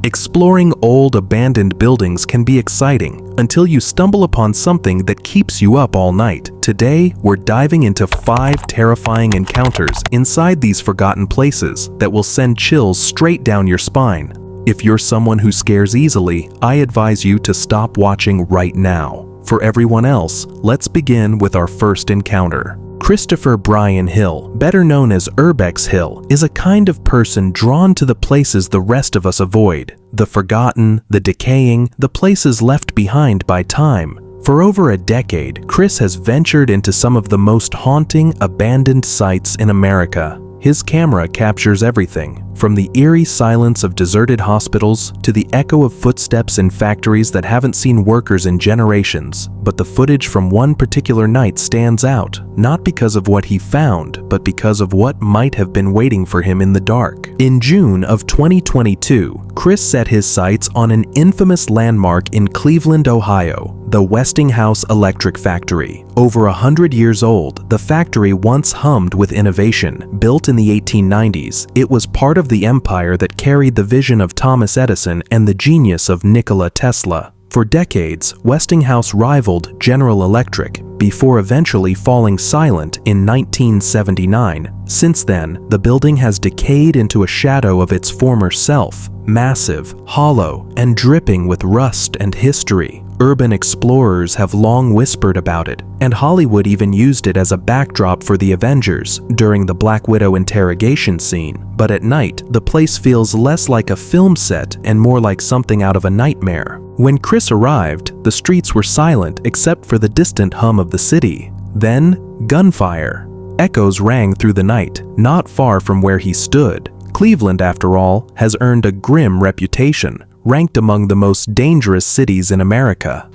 Exploring old abandoned buildings can be exciting until you stumble upon something that keeps you up all night. Today, we're diving into 5 terrifying encounters inside these forgotten places that will send chills straight down your spine. If you're someone who scares easily, I advise you to stop watching right now. For everyone else, let's begin with our first encounter. Christopher Brian Hill, better known as Urbex Hill, is a kind of person drawn to the places the rest of us avoid. The forgotten, the decaying, the places left behind by time. For over a decade, Chris has ventured into some of the most haunting, abandoned sites in America. His camera captures everything, from the eerie silence of deserted hospitals to the echo of footsteps in factories that haven't seen workers in generations. But the footage from one particular night stands out, not because of what he found, but because of what might have been waiting for him in the dark. In June of 2022, Chris set his sights on an infamous landmark in Cleveland, Ohio, the Westinghouse electric factory. Over 100 years old, the factory once hummed with innovation. Built in the 1890s, it was part of the empire that carried the vision of Thomas Edison and the genius of Nikola Tesla. For decades, Westinghouse rivaled General Electric, before eventually falling silent in 1979. Since then, the building has decayed into a shadow of its former self, massive, hollow, and dripping with rust and history. Urban explorers have long whispered about it, and Hollywood even used it as a backdrop for the Avengers during the Black Widow interrogation scene. But at night, the place feels less like a film set and more like something out of a nightmare. When Chris arrived, the streets were silent except for the distant hum of the city. Then, gunfire. Echoes rang through the night, not far from where he stood. Cleveland, after all, has earned a grim reputation, ranked among the most dangerous cities in America.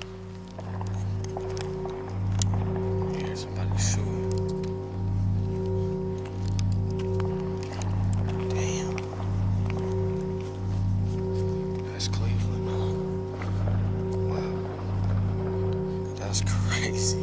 Damn. That's Cleveland. Wow. That's crazy.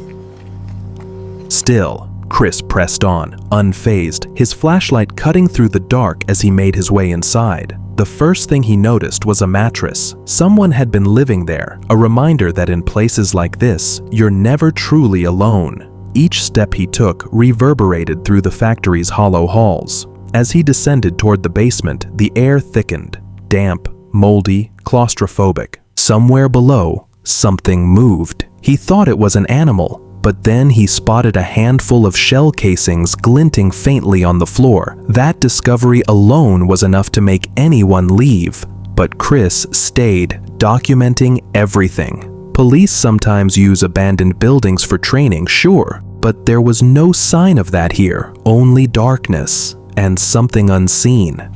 Still, Chris pressed on, unfazed, his flashlight cutting through the dark as he made his way inside. The first thing he noticed was a mattress. Someone had been living there, a reminder that in places like this, you're never truly alone. Each step he took reverberated through the factory's hollow halls. As he descended toward the basement, the air thickened, damp, moldy, claustrophobic. Somewhere below, something moved. He thought it was an animal, but then he spotted a handful of shell casings glinting faintly on the floor. That discovery alone was enough to make anyone leave. But Chris stayed, documenting everything. Police sometimes use abandoned buildings for training, sure, but there was no sign of that here, only darkness and something unseen.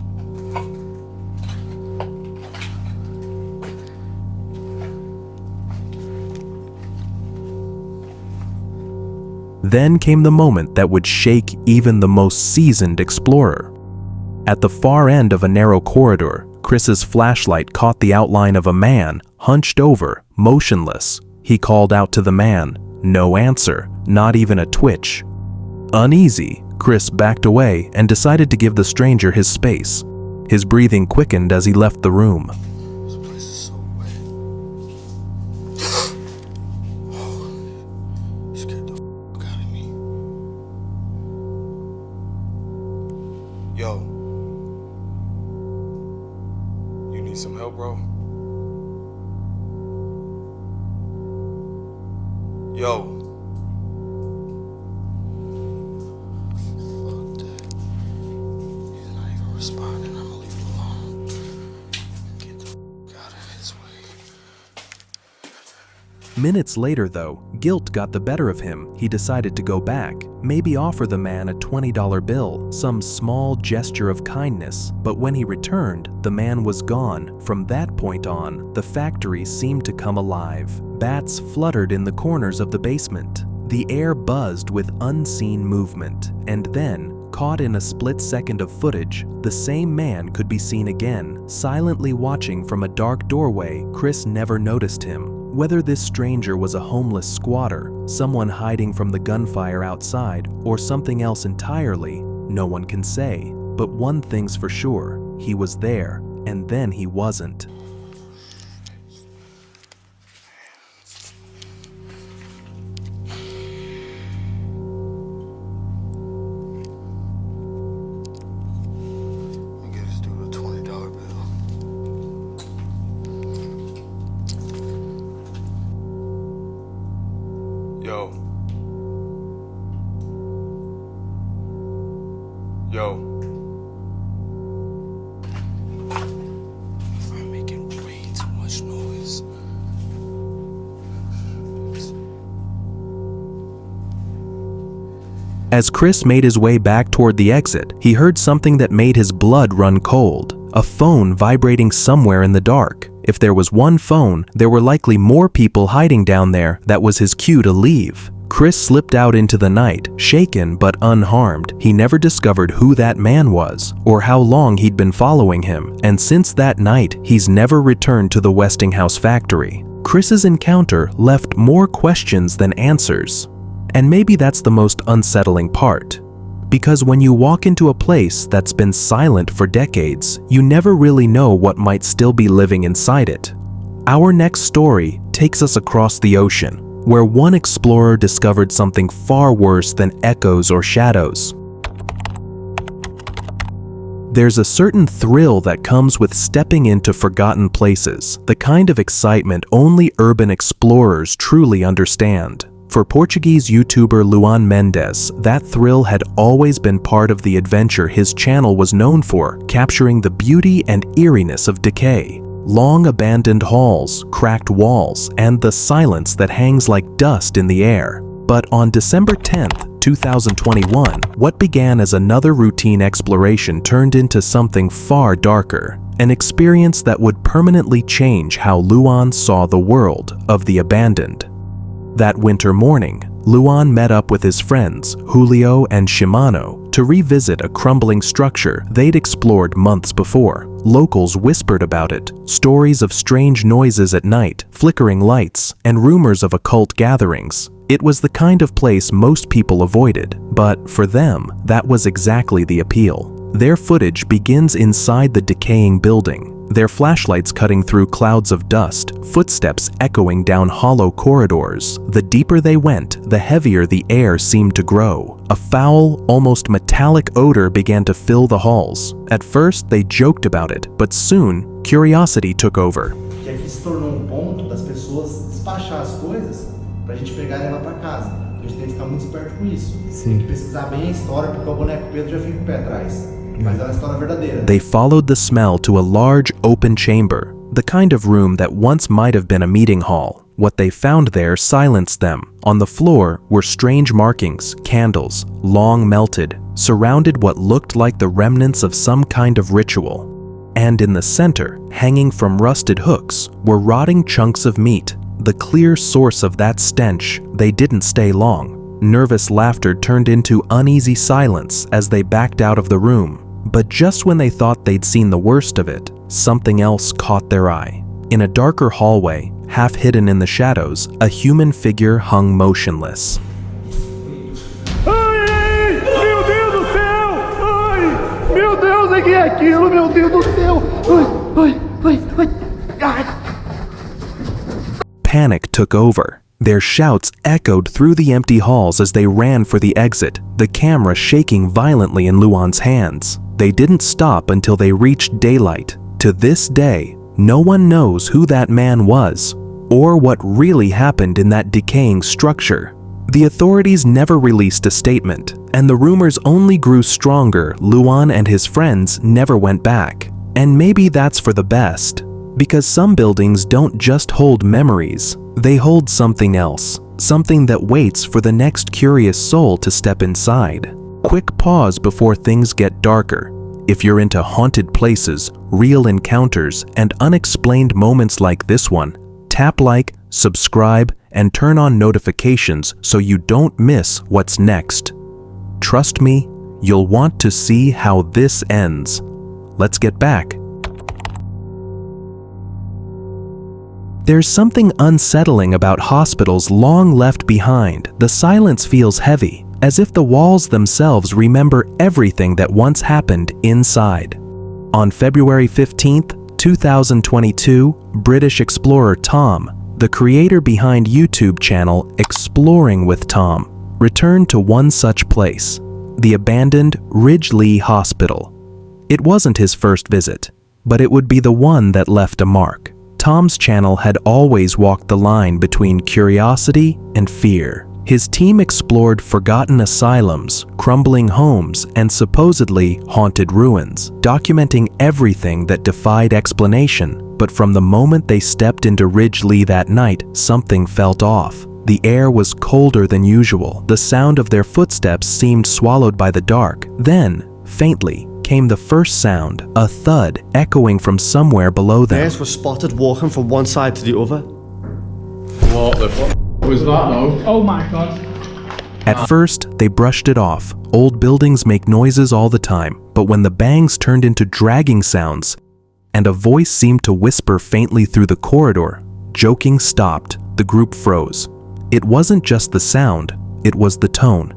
Then came the moment that would shake even the most seasoned explorer. At the far end of a narrow corridor, Chris's flashlight caught the outline of a man, hunched over, motionless. He called out to the man. No answer, not even a twitch. Uneasy, Chris backed away and decided to give the stranger his space. His breathing quickened as he left the room. This place is so wet. Oh, you scared the fuck out of me. Yo. You need some help, bro? Yo. Fuck that. He's not even responding. I'm gonna leave him alone. Get the fuck out of his way. Minutes later, though, guilt got the better of him. He decided to go back, maybe offer the man a $20 bill, some small gesture of kindness. But when he returned, the man was gone. From that point on, the factory seemed to come alive. Bats fluttered in the corners of the basement. The air buzzed with unseen movement. And then, caught in a split second of footage, the same man could be seen again, silently watching from a dark doorway. Chris never noticed him. Whether this stranger was a homeless squatter, someone hiding from the gunfire outside, or something else entirely, no one can say. But one thing's for sure, he was there, And then he wasn't. I'm making way too much noise. As Chris made his way back toward the exit, he heard something that made his blood run cold. A phone vibrating somewhere in the dark. If there was one phone, there were likely more people hiding down there. That was his cue to leave. Chris slipped out into the night, shaken but unharmed. He never discovered who that man was, or how long he'd been following him, and since that night, he's never returned to the Westinghouse factory. Chris's encounter left more questions than answers. And maybe that's the most unsettling part. Because when you walk into a place that's been silent for decades, you never really know what might still be living inside it. Our next story takes us across the ocean, where one explorer discovered something far worse than echoes or shadows. There's a certain thrill that comes with stepping into forgotten places, the kind of excitement only urban explorers truly understand. For Portuguese YouTuber Luan Mendes, that thrill had always been part of the adventure his channel was known for, capturing the beauty and eeriness of decay. Long abandoned halls, cracked walls, and the silence that hangs like dust in the air. But on December 10th, 2021, what began as another routine exploration turned into something far darker, an experience that would permanently change how Luan saw the world of the abandoned. That winter morning, Luan met up with his friends, Julio and Shimano, to revisit a crumbling structure they'd explored months before. Locals whispered about it, stories of strange noises at night, flickering lights, and rumors of occult gatherings. It was the kind of place most people avoided, but for them, that was exactly the appeal. Their footage begins inside the decaying building, their flashlights cutting through clouds of dust, footsteps echoing down hollow corridors. The deeper they went, the heavier the air seemed to grow. A foul, almost metallic odor began to fill the halls. At first, they joked about it, but soon, curiosity took over. Que aqui se tornou ponto das pessoas despachar as coisas pra gente pegar e levar pra casa. A gente tem que ficar muito esperto com isso. Tem que pesquisar bem a história, porque o boneco Pedro já fica com o pé atrás. Mas é uma história verdadeira. They followed the smell to a large, open chamber, the kind of room that once might have been a meeting hall. What they found there silenced them. On the floor were strange markings, candles, long melted, surrounded what looked like the remnants of some kind of ritual. And in the center, hanging from rusted hooks, were rotting chunks of meat. The clear source of that stench. They didn't stay long. Nervous laughter turned into uneasy silence as they backed out of the room. But just when they thought they'd seen the worst of it, something else caught their eye. In a darker hallway, half hidden in the shadows, a human figure hung motionless. Ai, meu Deus do céu! Ai, meu Deus, o que é aquilo? Meu Deus do céu! Ai. Panic took over. Their shouts echoed through the empty halls as they ran for the exit, the camera shaking violently in Luan's hands. They didn't stop until they reached daylight. To this day, no one knows who that man was, or what really happened in that decaying structure. The authorities never released a statement, and the rumors only grew stronger. Luan and his friends never went back. And maybe that's for the best, because some buildings don't just hold memories, they hold something else, something that waits for the next curious soul to step inside. Quick pause before things get darker. If you're into haunted places, real encounters, and unexplained moments like this one, tap like, subscribe, and turn on notifications so you don't miss what's next. Trust me, you'll want to see how this ends. Let's get back. There's something unsettling about hospitals long left behind. The silence feels heavy, as if the walls themselves remember everything that once happened inside. On February 15th, 2022, British explorer Tom, the creator behind YouTube channel Exploring with Tom, returned to one such place, the abandoned Ridgely Hospital. It wasn't his first visit, but it would be the one that left a mark. Tom's channel had always walked the line between curiosity and fear. His team explored forgotten asylums, crumbling homes, and supposedly haunted ruins, documenting everything that defied explanation. But from the moment they stepped into Ridgely that night, something felt off. The air was colder than usual. The sound of their footsteps seemed swallowed by the dark. Then, faintly, came the first sound, a thud echoing from somewhere below them. Bears were spotted walking from one side to the other. What the fuck was that though? Oh my god. At first, they brushed it off. Old buildings make noises all the time, but when the bangs turned into dragging sounds, and a voice seemed to whisper faintly through the corridor, joking stopped, the group froze. It wasn't just the sound, it was the tone.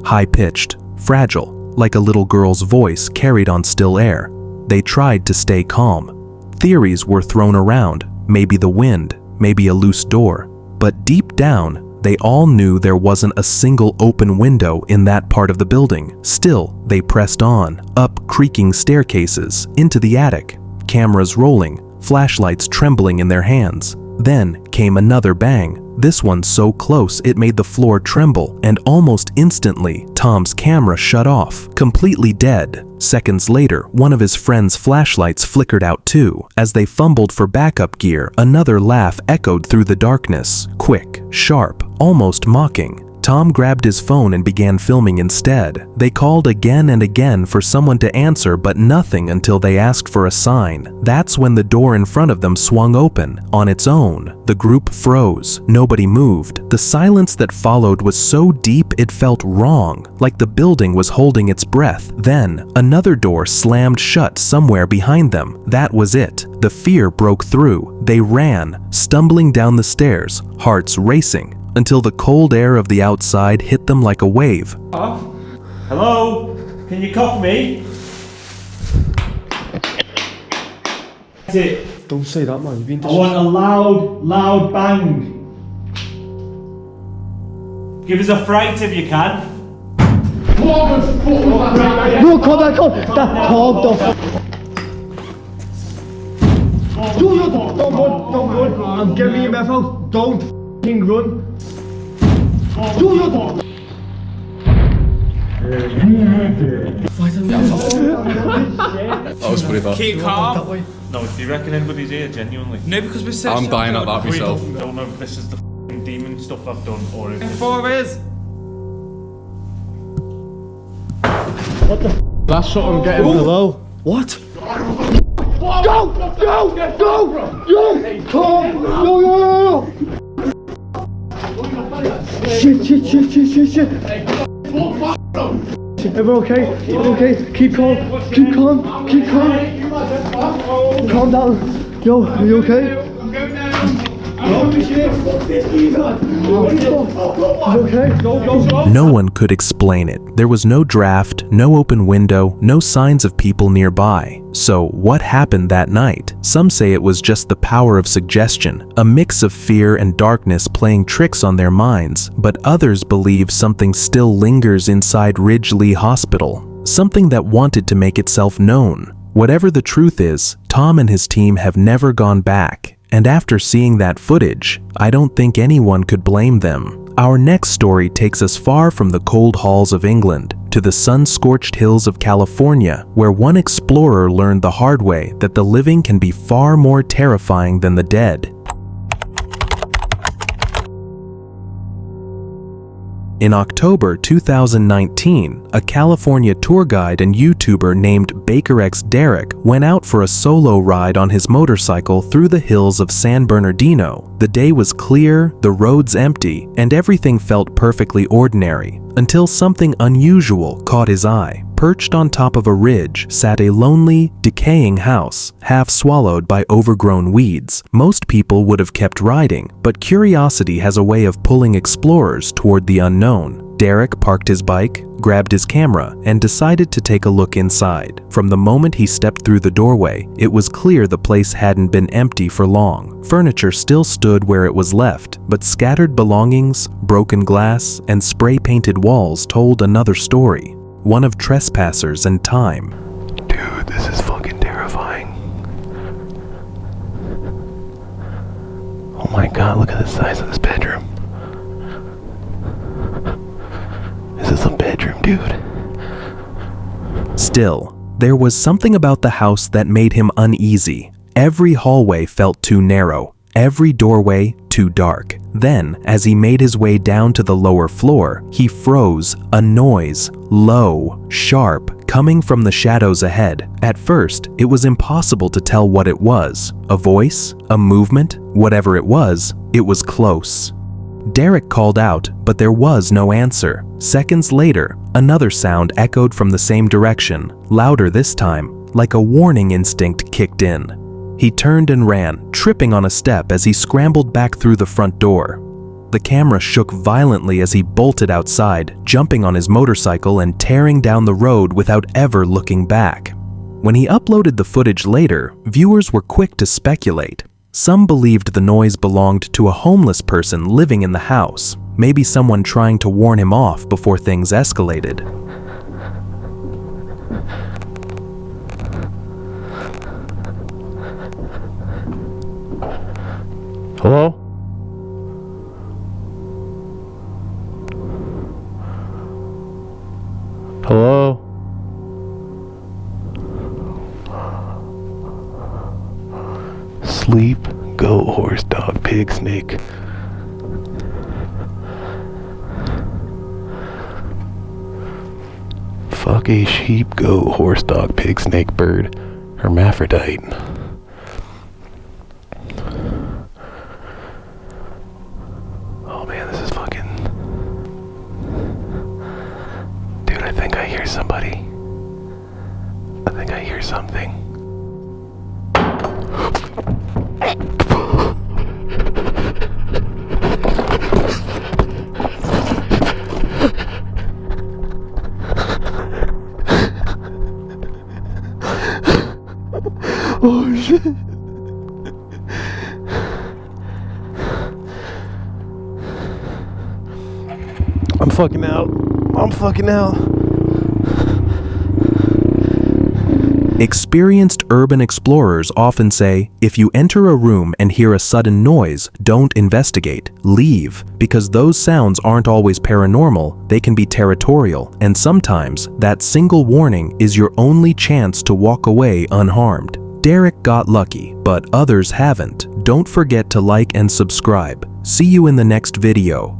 High-pitched, fragile, like a little girl's voice carried on still air. They tried to stay calm. Theories were thrown around, maybe the wind, maybe a loose door. But deep down, they all knew there wasn't a single open window in that part of the building. Still, they pressed on, up creaking staircases, into the attic, cameras rolling, flashlights trembling in their hands. Then came another bang, this one so close it made the floor tremble, and almost instantly, Tom's camera shut off, completely dead. Seconds later, one of his friend's flashlights flickered out too. As they fumbled for backup gear, another laugh echoed through the darkness, quick, sharp, almost mocking. Tom grabbed his phone and began filming instead. They called again and again for someone to answer, but nothing until they asked for a sign. That's when the door in front of them swung open, on its own. The group froze. Nobody moved. The silence that followed was so deep it felt wrong, like the building was holding its breath. Then, another door slammed shut somewhere behind them. That was it. The fear broke through. They ran, stumbling down the stairs, hearts racing, until the cold air of the outside hit them like a wave. Hello? Can you copy me? That's it. Don't say that, man. You've been I want a loud bang. Give us a fright if you can. No, come back on. That Tom, don't run. I'm giving you my phone. Don't f***ing run. That was pretty bad. Keep calm. No, do you reckon anybody's here genuinely? No, because we're so I'm dying at that myself. I don't know if this is the f***ing demon stuff I've done or if it's... Four is. That's what I'm getting. Hello? What? Go! Tom! No! Shit. Everyone okay? Keep calm. Calm down. Yo, are you okay? No one could explain it. There was no draft, no open window, no signs of people nearby. So what happened that night? Some say it was just the power of suggestion, a mix of fear and darkness playing tricks on their minds, but others believe something still lingers inside Ridgely Hospital, something that wanted to make itself known. Whatever the truth is, Tom and his team have never gone back. And after seeing that footage, I don't think anyone could blame them. Our next story takes us far from the cold halls of England to the sun-scorched hills of California, where one explorer learned the hard way that the living can be far more terrifying than the dead. In October 2019, a California tour guide and YouTuber named BakerX Derek went out for a solo ride on his motorcycle through the hills of San Bernardino. The day was clear, the roads empty, and everything felt perfectly ordinary, until something unusual caught his eye. Perched on top of a ridge sat a lonely, decaying house, half swallowed by overgrown weeds. Most people would have kept riding, but curiosity has a way of pulling explorers toward the unknown. Derek parked his bike, grabbed his camera, and decided to take a look inside. From the moment he stepped through the doorway, it was clear the place hadn't been empty for long. Furniture still stood where it was left, but scattered belongings, broken glass, and spray-painted walls told another story, one of trespassers and time. Dude, this is fucking terrifying. Oh my god, look at the size of this bedroom. Is this a bedroom, dude? Still, there was something about the house that made him uneasy. Every hallway felt too narrow, every doorway too dark. Then, as he made his way down to the lower floor, he froze, a noise, low, sharp, coming from the shadows ahead. At first, it was impossible to tell what it was. A voice? A movement? Whatever it was close. Derek called out, but there was no answer. Seconds later, another sound echoed from the same direction, louder this time, like a warning instinct kicked in. He turned and ran, tripping on a step as he scrambled back through the front door. The camera shook violently as he bolted outside, jumping on his motorcycle and tearing down the road without ever looking back. When he uploaded the footage later, viewers were quick to speculate. Some believed the noise belonged to a homeless person living in the house, maybe someone trying to warn him off before things escalated. Hello? Hello? Sleep, goat, horse, dog, pig, snake. Fuck a sheep, goat, horse, dog, pig, snake, bird, hermaphrodite. Oh man, this is fucking... Dude, I think I hear somebody. I think I hear something. Oh shit. I'm fucking out. I'm fucking out. Experienced urban explorers often say, if you enter a room and hear a sudden noise, don't investigate, leave, because those sounds aren't always paranormal, they can be territorial, and sometimes that single warning is your only chance to walk away unharmed. Derek got lucky, but others haven't. Don't forget to like and subscribe. See you in the next video.